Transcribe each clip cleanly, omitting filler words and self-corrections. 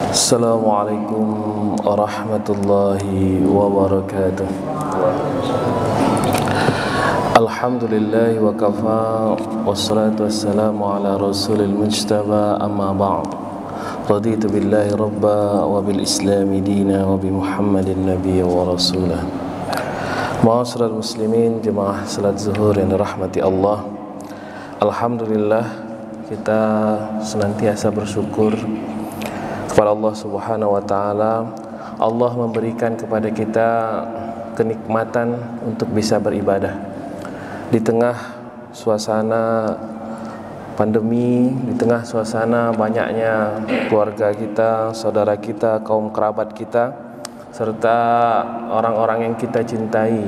Assalamualaikum warahmatullahi wabarakatuh. Alhamdulillah wa kafa, wassalatu wassalamu ala rasulil mujtaba, amma ba'd. Raditu billahi rabba wa bil islami dina wa bi muhammadin nabiyya wa rasulah. Ma'asyiral muslimin, jemaah salat zuhur yang dirahmati Allah. Alhamdulillah, kita senantiasa bersyukur kepada Allah Subhanahu wa taala. Allah memberikan kepada kita kenikmatan untuk bisa beribadah di tengah suasana pandemi, di tengah suasana banyaknya keluarga kita, saudara kita, kaum kerabat kita, serta orang-orang yang kita cintai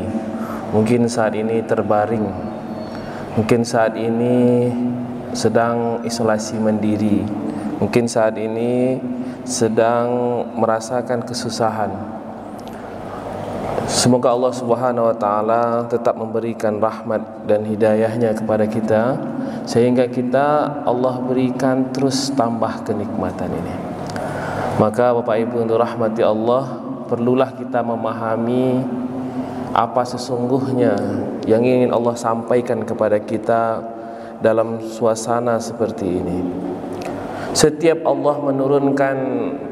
mungkin saat ini terbaring, mungkin saat ini sedang isolasi mandiri, mungkin saat ini sedang merasakan kesusahan. Semoga Allah Subhanahu wa taala tetap memberikan rahmat dan hidayahnya kepada kita, sehingga kita Allah berikan terus tambah kenikmatan ini. Maka Bapak Ibu yang dirahmati Allah, perlulah kita memahami apa sesungguhnya yang ingin Allah sampaikan kepada kita dalam suasana seperti ini. Setiap Allah menurunkan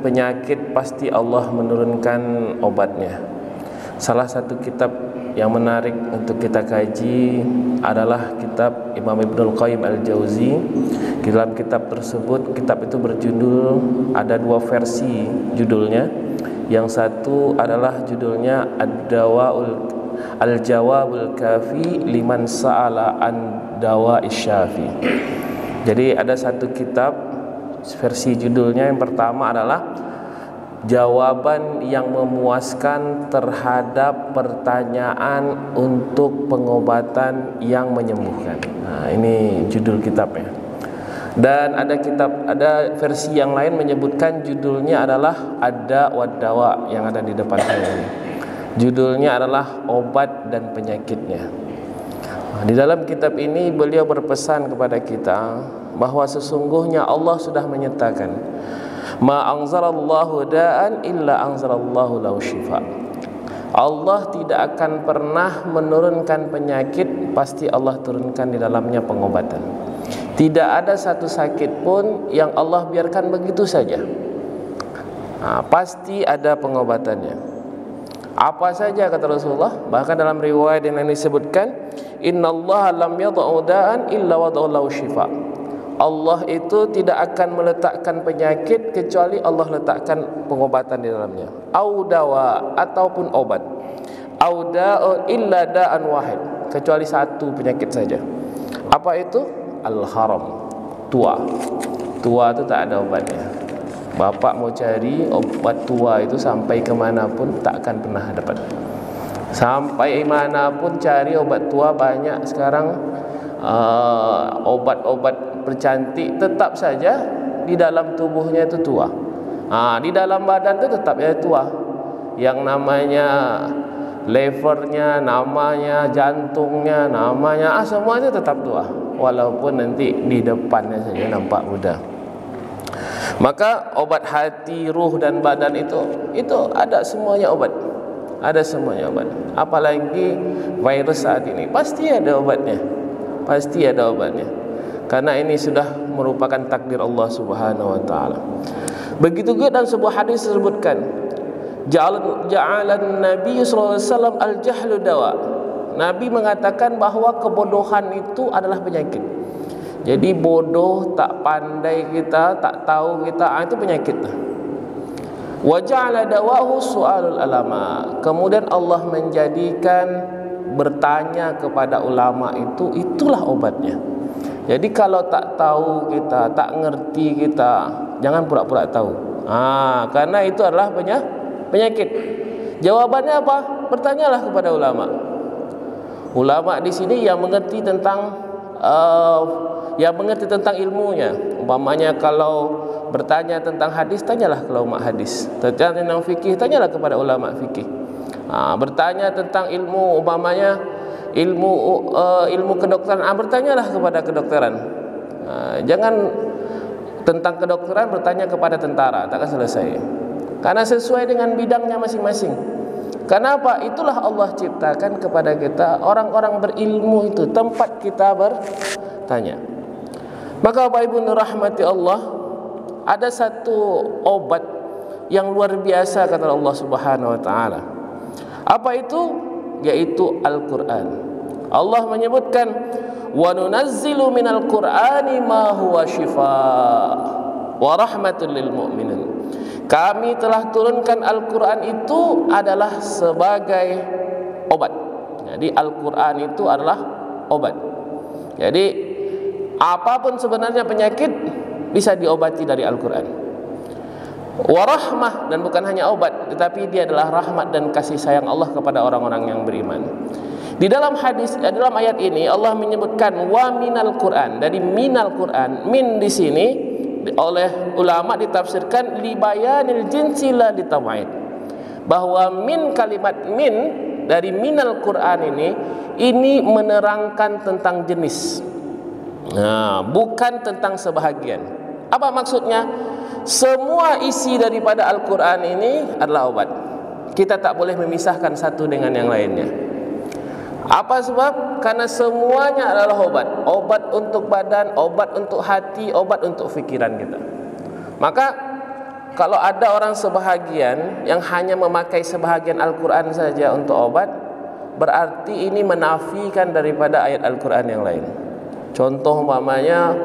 penyakit, pasti Allah menurunkan obatnya. Salah satu kitab yang menarik untuk kita kaji adalah kitab Imam Ibnul Qayyim Al-Jauzi. Dalam kitab tersebut, kitab itu berjudul, ada dua versi judulnya. Yang satu adalah judulnya Al-Jawabul Kafi liman sa'ala an dawa'ish syafi. Jadi ada satu kitab, versi judulnya yang pertama adalah jawaban yang memuaskan terhadap pertanyaan untuk pengobatan yang menyembuhkan. Nah, ini judul kitabnya. Dan ada versi yang lain menyebutkan judulnya adalah Ad-Da wad Dawa yang ada di depan saya ini. Judulnya adalah obat dan penyakitnya. Nah, di dalam kitab ini beliau berpesan kepada kita bahwa sesungguhnya Allah sudah menyatakan, ma anzalallahu da'an illa anzalallahu lahu syifa. Allah tidak akan pernah menurunkan penyakit, pasti Allah turunkan di dalamnya pengobatan. Tidak ada satu sakit pun yang Allah biarkan begitu saja. Nah, pasti ada pengobatannya. Apa saja kata Rasulullah? Bahkan dalam riwayat yang disebutkan, innallaha lam yad'u da'an illa wada'u lahu syifa. Allah itu tidak akan meletakkan penyakit kecuali Allah letakkan pengobatan di dalamnya. Au dawa, ataupun obat. Au da'u illa da'an wahid, kecuali satu penyakit saja. Apa itu? Al-haram, tua. Tua itu tak ada obatnya. Bapak mau cari obat tua itu sampai kemanapun tak akan pernah dapat. Sampai manapun cari obat tua banyak sekarang, obat-obat bercantik, tetap saja di dalam tubuhnya itu tua. Di dalam badan itu tetap ya tua. Yang namanya levernya, namanya jantungnya, namanya semuanya tetap tua. Walaupun nanti di depannya saja nampak muda. Maka obat hati, ruh dan badan itu ada semuanya obat. Ada semuanya obat. Apalagi virus saat ini, pasti ada obatnya. Pasti ada obatnya. Karena ini sudah merupakan takdir Allah Subhanahu wa taala. Begitu juga dalam sebuah hadis disebutkan, ja'alan Nabi sallallahu alaihi wasallam al-jahlu dawa. Nabi mengatakan bahwa kebodohan itu adalah penyakit. Jadi bodoh, tak pandai kita, tak tahu kita, itu penyakit. Wa ja'ala dawahu su'alul ulama. Kemudian Allah menjadikan bertanya kepada ulama itulah obatnya. Jadi kalau tak tahu kita, tak ngerti kita, jangan pura-pura tahu. Karena itu adalah penyakit. Jawabannya apa? Bertanyalah kepada ulama. Ulama di sini yang mengerti tentang ilmunya. Umpamanya kalau bertanya tentang hadis, tanyalah ke ulama hadis. Bertanya tentang fikih, tanyalah kepada ulama fikih. Bertanya tentang ilmu, umpamanya ilmu kedokteran, bertanyalah kepada kedokteran. Jangan tentang kedokteran bertanya kepada tentara, takkan selesai. Karena sesuai dengan bidangnya masing-masing. Kenapa? Itulah Allah ciptakan kepada kita orang-orang berilmu itu, tempat kita bertanya. Maka Bapak Ibu rahmati Allah, ada satu obat yang luar biasa kata Allah Subhanahu wa taala. Apa itu? Yaitu Al-Qur'an. Allah menyebutkan wa nunazzilu minal qur'ani ma huwa shifaa wa rahmatul lil mu'minin. Kami telah turunkan Al-Qur'an itu adalah sebagai obat. Jadi Al-Qur'an itu adalah obat. Jadi apapun sebenarnya penyakit bisa diobati dari Al-Qur'an. Warahmah, dan bukan hanya obat, tetapi dia adalah rahmat dan kasih sayang Allah kepada orang-orang yang beriman. Di dalam hadis, dalam ayat ini Allah menyebutkan wa minal Quran. Dari minal Quran, min di sini oleh ulama ditafsirkan li bayanil jinsi la litama'id. Bahwa min, kalimat min dari minal Quran ini menerangkan tentang jenis. Nah, bukan tentang sebahagian. Apa maksudnya? Semua isi daripada Al-Quran ini adalah obat. Kita tak boleh memisahkan satu dengan yang lainnya. Apa sebab? Karena semuanya adalah obat. Obat untuk badan, obat untuk hati, obat untuk fikiran kita. Maka kalau ada orang sebahagian yang hanya memakai sebahagian Al-Quran saja untuk obat, berarti ini menafikan daripada ayat Al-Quran yang lain. Contoh umpamanya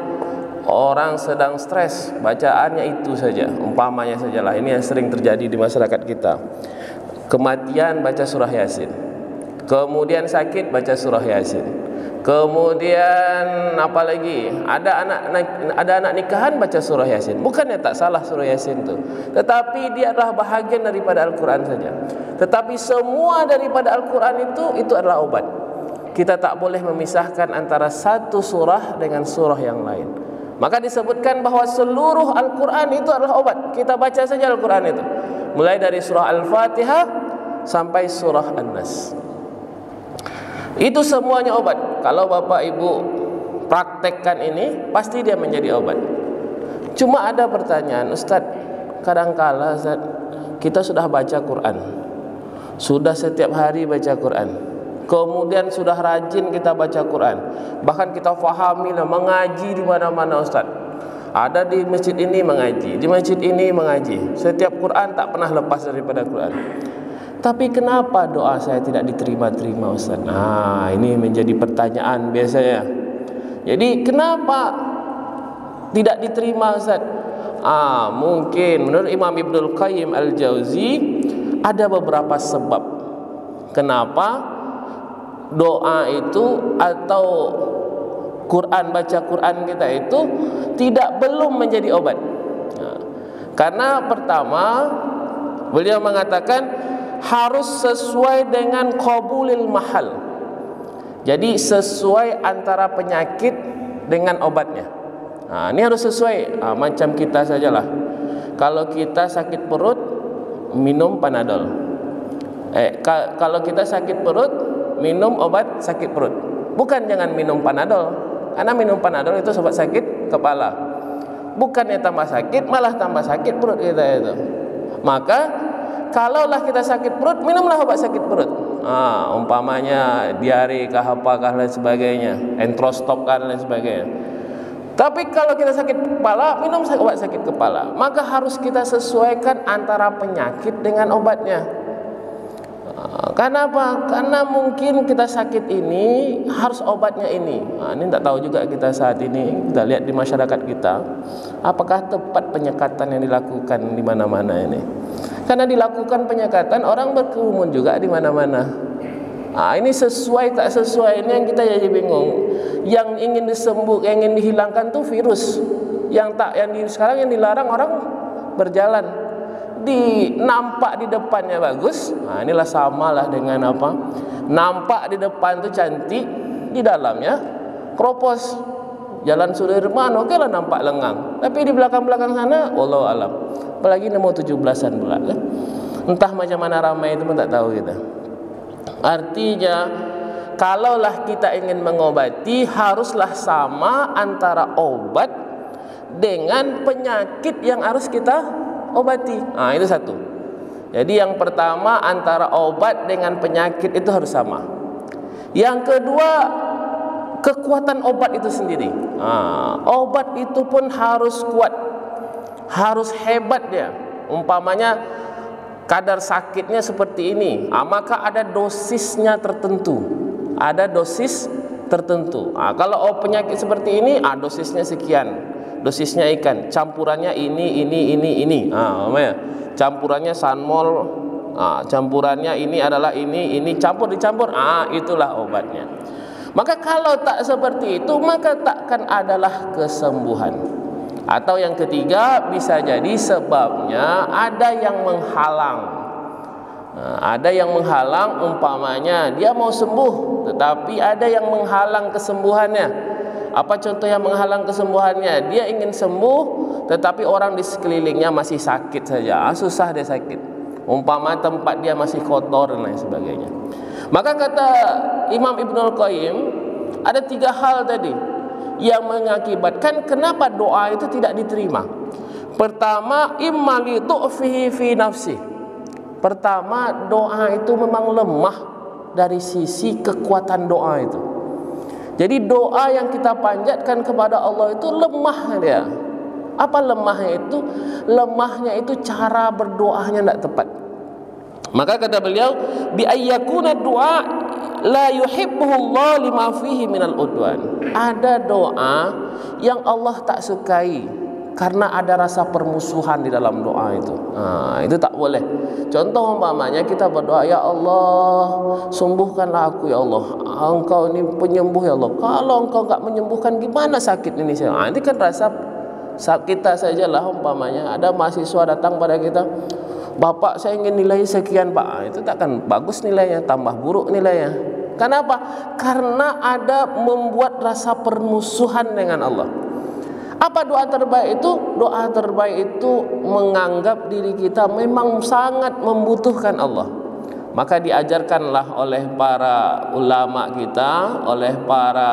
orang sedang stres, bacaannya itu saja, umpamanya sajalah. Ini yang sering terjadi di masyarakat kita. Kematian baca surah Yasin, kemudian sakit baca surah Yasin, kemudian apa lagi? Ada anak nikahan baca surah Yasin. Bukannya tak salah surah Yasin itu, tetapi dia adalah bahagian daripada Al-Quran saja. Tetapi semua daripada Al-Quran itu adalah obat. Kita tak boleh memisahkan antara satu surah dengan surah yang lain. Maka disebutkan bahawa seluruh Al-Quran itu adalah obat. Kita baca saja Al-Quran itu, mulai dari surah Al-Fatihah sampai surah An-Nas. Itu semuanya obat. Kalau Bapak Ibu praktekkan ini, pasti dia menjadi obat. Cuma ada pertanyaan, Ustaz, kadangkala Ustaz, kita sudah baca Quran, sudah setiap hari baca Quran, kemudian sudah rajin kita baca Quran, bahkan kita fahami dan mengaji di mana-mana Ustaz. Ada di masjid ini mengaji, di masjid ini mengaji. Setiap Quran tak pernah lepas daripada Quran. Tapi kenapa doa saya tidak diterima-terima Ustaz? Nah, ini menjadi pertanyaan biasanya. Jadi kenapa tidak diterima Ustaz? Mungkin menurut Imam Ibnul Qayyim Al-Jauzi ada beberapa sebab kenapa doa itu atau Quran, baca Quran kita itu belum menjadi obat. Karena pertama, beliau mengatakan harus sesuai dengan qabulil mahal. Jadi sesuai antara penyakit dengan obatnya. Ini harus sesuai. Macam kita sajalah. Kalau kita sakit perut, minum Panadol. Kalau kita sakit perut, minum obat sakit perut. Bukan jangan minum Panadol, karena minum Panadol itu obat sakit kepala. Bukannya tambah sakit, malah tambah sakit perut kita itu. Maka kalaulah kita sakit perut, minumlah obat sakit perut. Umpamanya diare kah apakah dan sebagainya, entrostop dan lain sebagainya. Tapi kalau kita sakit kepala, minum obat sakit kepala. Maka harus kita sesuaikan antara penyakit dengan obatnya. Kenapa? Karena mungkin kita sakit ini harus obatnya ini. Ini tak tahu juga kita saat ini. Kita lihat di masyarakat kita, apakah tepat penyekatan yang dilakukan di mana-mana ini? Karena dilakukan penyekatan, orang berkerumun juga di mana-mana. Ini sesuai tak sesuai, ini yang kita jadi bingung. Yang ingin disembuh, yang ingin dihilangkan tuh virus. Sekarang yang dilarang orang berjalan. Nampak di depannya bagus, inilah samalah dengan apa? Nampak di depan tu cantik, di dalamnya kropos. Jalan Sudirman okeylah nampak lengang, tapi di belakang-belakang sana wallahu alam. Apalagi nemu 17-an pula kan? Entah macam mana ramai itu pun tak tahu kita. Artinya kalaulah kita ingin mengobati, haruslah sama antara obat dengan penyakit yang harus kita obati. Nah, itu satu. Jadi yang pertama, antara obat dengan penyakit itu harus sama. Yang kedua, kekuatan obat itu sendiri. Obat itu pun harus kuat, harus hebat dia. Umpamanya kadar sakitnya seperti ini, maka ada dosisnya tertentu. Ada dosis tertentu. Kalau penyakit seperti ini, dosisnya sekian. Dosisnya ikan, campurannya ini. Campurannya sanmol, campurannya ini adalah ini dicampur, itulah obatnya. Maka kalau tak seperti itu, maka takkan adalah kesembuhan. Atau yang ketiga, bisa jadi sebabnya ada yang menghalang. Ada yang menghalang, umpamanya dia mau sembuh, tetapi ada yang menghalang kesembuhannya. Apa contoh yang menghalang kesembuhannya? Dia ingin sembuh, tetapi orang di sekelilingnya masih sakit saja, susah dia sakit. Umpama tempat dia masih kotor dan lain sebagainya. Maka kata Imam Ibnul Qayyim, ada 3 hal tadi yang mengakibatkan kenapa doa itu tidak diterima. Pertama, imma li du'fihi fi nafsi. Pertama, doa itu memang lemah dari sisi kekuatan doa itu. Jadi doa yang kita panjatkan kepada Allah itu lemah dia. Apa lemahnya itu? Lemahnya itu cara berdoanya tidak tepat. Maka kata beliau, bi ayyakuna doa la yuhibbuhu Allah lima fihi minal udwan. Ada doa yang Allah tak sukai karena ada rasa permusuhan di dalam doa itu. Itu tak boleh. Contoh umpamanya kita berdoa, ya Allah, sembuhkanlah aku ya Allah. Engkau ini penyembuh ya Allah. Kalau engkau tak menyembuhkan, gimana sakit ini? Ini kan rasa kita sajalah. Umpamanya ada mahasiswa datang pada kita, Bapak saya ingin nilai sekian Pak. Itu takkan bagus nilainya, tambah buruk nilainya. Kenapa? Karena ada membuat rasa permusuhan dengan Allah. Apa doa terbaik itu? Doa terbaik itu menganggap diri kita memang sangat membutuhkan Allah. Maka diajarkanlah oleh para ulama kita, oleh para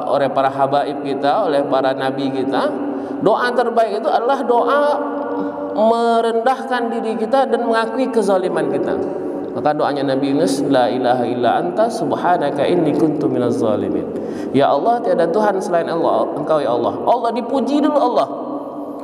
oleh para habaib kita, oleh para nabi kita. Doa terbaik itu adalah doa merendahkan diri kita dan mengakui kezaliman kita. Maka doanya Nabi Yunus, la ilaha illa anta subhanaka inni kuntu minaz zalimin. Ya Allah, tiada Tuhan selain Allah, Engkau ya Allah. Allah dipuji dulu Allah.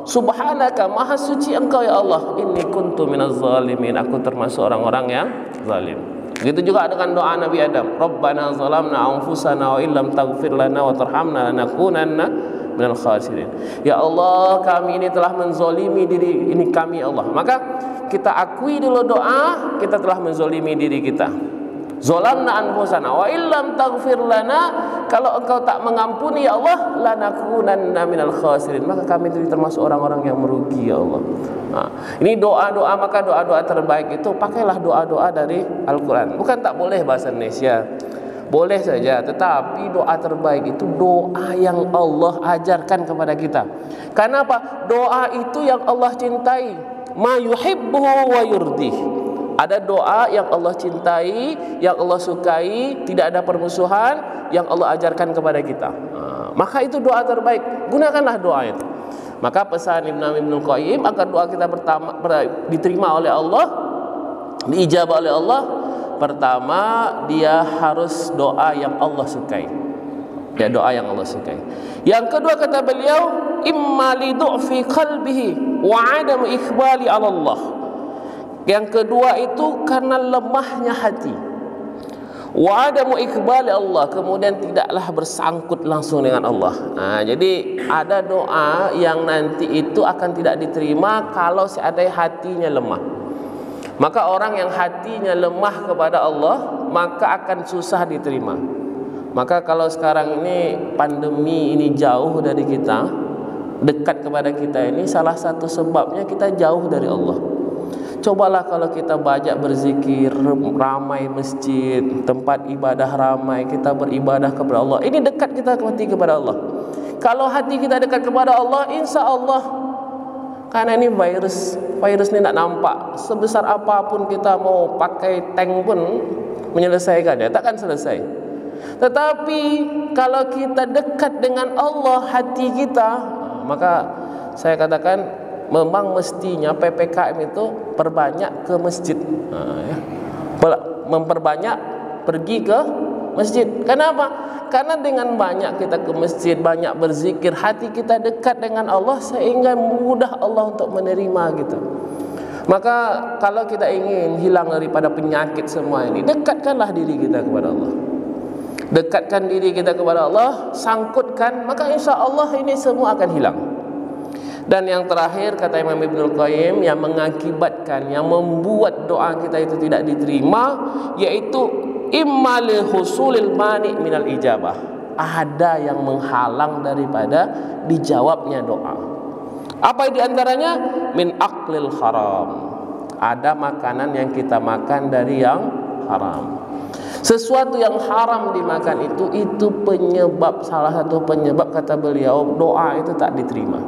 Subhanaka, maha suci Engkau ya Allah. Inni kuntu minaz zalimin. Aku termasuk orang-orang yang zalim. Begitu juga dengan doa Nabi Adam. Rabbana zalamna anfusana wa illam taghfir lana wa tarhamna lanakunanna minal khasirin. Ya Allah, kami ini telah menzolimi diri ini kami Allah. Maka kita akui dulu doa, kita telah menzolimi diri kita. Zalamna anfusana wa illam taghfir lana, kalau engkau tak mengampuni ya Allah, lanakunanna minal khasirin, maka kami termasuk orang-orang yang merugi ya Allah. Ini doa-doa, maka doa-doa terbaik itu pakailah doa-doa dari Al-Quran. Bukan tak boleh bahasa Indonesia, boleh saja, tetapi doa terbaik itu doa yang Allah ajarkan kepada kita. Kenapa? Doa itu yang Allah cintai, ma yuhibbuhu wa yurdih. Ada doa yang Allah cintai, yang Allah sukai, tidak ada permusuhan, yang Allah ajarkan kepada kita. Maka itu doa terbaik. Gunakanlah doa itu. Maka pesan Ibnul Qayyim agar doa kita pertama diterima oleh Allah, diijabah oleh Allah, pertama dia harus doa yang Allah sukai. Ya, doa yang Allah sukai. Yang kedua kata beliau, imma li du'fi qalbihi wa 'adamu iqbali 'ala Allah. Yang kedua itu karena lemahnya hati. Wa 'adamu iqbali Allah, kemudian tidaklah bersangkut langsung dengan Allah. Jadi ada doa yang nanti itu akan tidak diterima kalau seandainya hatinya lemah. Maka orang yang hatinya lemah kepada Allah, maka akan susah diterima. Maka kalau sekarang ini pandemi ini jauh dari kita, dekat kepada kita ini, salah satu sebabnya kita jauh dari Allah. Cobalah kalau kita banyak berzikir, ramai masjid, tempat ibadah ramai, kita beribadah kepada Allah. Ini dekat kita hati kepada Allah. Kalau hati kita dekat kepada Allah, insya Allah, karena ini virus ini tidak nampak. Sebesar apapun kita mau pakai tank pun menyelesaikan dia, takkan selesai. Tetapi kalau kita dekat dengan Allah hati kita, maka saya katakan memang mestinya PPKM itu perbanyak ke masjid, ya. Memperbanyak pergi ke masjid. Kenapa? Karena dengan banyak kita ke masjid, banyak berzikir, hati kita dekat dengan Allah sehingga mudah Allah untuk menerima gitu. Maka kalau kita ingin hilang daripada penyakit semua ini, dekatkanlah diri kita kepada Allah. Dekatkan diri kita kepada Allah, sangkutkan, maka insya Allah ini semua akan hilang. Dan yang terakhir kata Imam Ibnul Qayyim, yang mengakibatkan, yang membuat doa kita itu tidak diterima, yaitu imma li husulil mani minal ijabah. Ada yang menghalang daripada dijawabnya doa. Apa diantaranya? Min aklil haram. Ada makanan yang kita makan dari yang haram. Sesuatu yang haram dimakan itu penyebab, salah satu penyebab kata beliau doa itu tak diterima.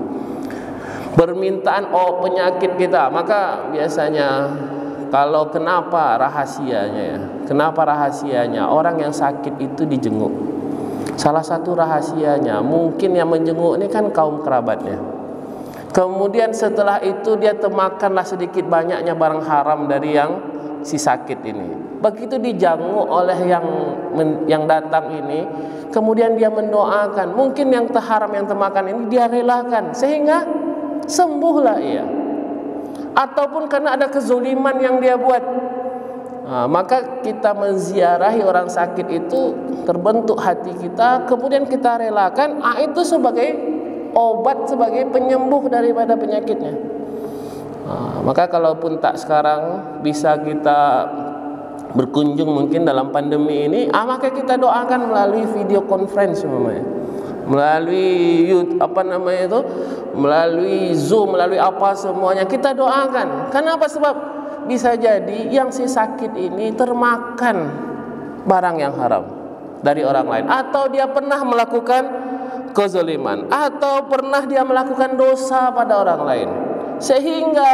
Permintaan penyakit kita, maka biasanya kalau kenapa rahasianya ya? Kenapa rahasianya? Orang yang sakit itu dijenguk. Salah satu rahasianya, mungkin yang menjenguk ini kan kaum kerabatnya. Kemudian setelah itu dia termakanlah sedikit banyaknya barang haram dari yang si sakit ini. Begitu dijenguk oleh yang datang ini, kemudian dia mendoakan. Mungkin yang terharam, yang termakan ini dia relakan sehingga sembuhlah ia. Ataupun karena ada kezuliman yang dia buat. Maka kita menziarahi orang sakit itu, terbentuk hati kita, kemudian kita relakan, itu sebagai obat, sebagai penyembuh daripada penyakitnya. Maka kalaupun tak sekarang bisa kita berkunjung mungkin dalam pandemi ini, maka kita doakan melalui video conference namanya, melalui melalui Zoom, melalui apa semuanya kita doakan. Kenapa? Sebab bisa jadi yang si sakit ini termakan barang yang haram dari orang lain, atau dia pernah melakukan kezaliman, atau pernah dia melakukan dosa pada orang lain, sehingga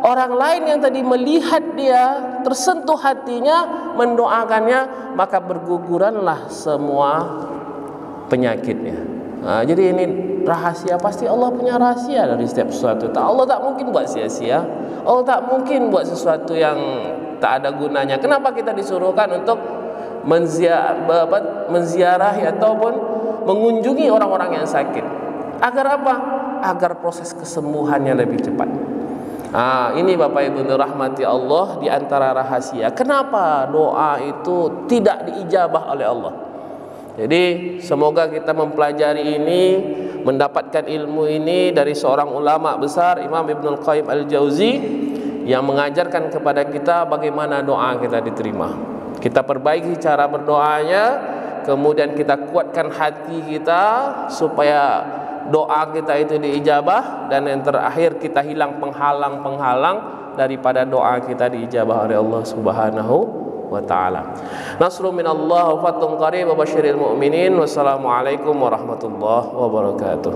orang lain yang tadi melihat dia tersentuh hatinya, mendoakannya, maka berguguranlah semua penyakitnya. Jadi ini rahasia, pasti Allah punya rahasia dari setiap sesuatu. Allah tak mungkin buat sia-sia. Allah tak mungkin buat sesuatu yang tak ada gunanya. Kenapa kita disuruhkan untuk menziarahi ataupun mengunjungi orang-orang yang sakit? Agar apa? Agar proses kesembuhannya lebih cepat. Ini Bapak Ibu dirahmati Allah, di antara rahasia kenapa doa itu tidak diijabah oleh Allah. Jadi semoga kita mempelajari ini, mendapatkan ilmu ini dari seorang ulama besar, Imam Ibnul Qayyim Al-Jauzi, yang mengajarkan kepada kita bagaimana doa kita diterima. Kita perbaiki cara berdoanya, kemudian kita kuatkan hati kita supaya doa kita itu diijabah, dan yang terakhir kita hilang penghalang-penghalang daripada doa kita diijabah oleh Allah Subhanahu wa ta'ala. Nasrun minallah wa fathun qarib wa basyiril mu'minin. Wassalamualaikum warahmatullahi wabarakatuh.